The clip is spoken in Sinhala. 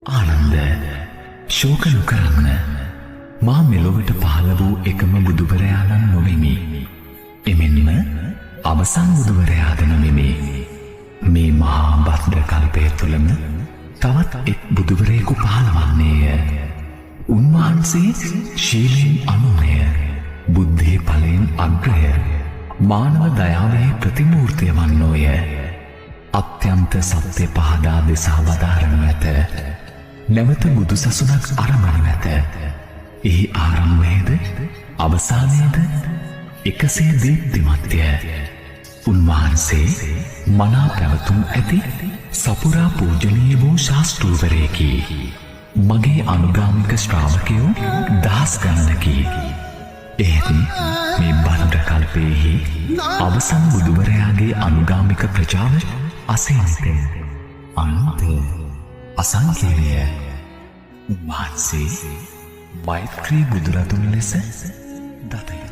ආනන්ද ශෝක නොකරන්න. මා මෙලොවට පහළ වූ එකම බුදුවරයාණන් නොවෙමි. එමෙන්ම අවසන් බුදුවරයාද නොවෙමි. මේ මහා භද්‍ර කල්පය තුළම තවත් එක් බුදුවරයෙකු පහළවන්නේය. උන්වහන්සේ ශීලයෙන් අනුමය, බුද්ධියේ ඵලයෙන් අග්‍රය, මානව දයාවේ ප්‍රතිමූර්තිය වන්නෝය. අත්‍යන්ත සත්‍ය පහදා දෙසා වදාරනු ඇත. නැවත බුදු සසුනක් අරඹනු ඇත. එහි ආරම්භයේද අවසානයේද එකසේ දීප්තිමත්ය. උන්වහන්සේ මනා පැවතුම් ඇති සපුරා පූජනීය වූ ශාස්ත්‍රූවරයෙකි. මගේ අනුගාමික ශ්‍රාවකයෝ දහස් ගණනකි. එහෙත් මේ භද්‍ර කල්පයෙහි අවසන් බුදුවරයාගේ අනුගාමික ප්‍රජාව අසීමිතය, අනන්තය, අසංඛ්‍යය. උන්වහන්සේ මෛත්‍රී බුදුරදුන් ලෙස දතය.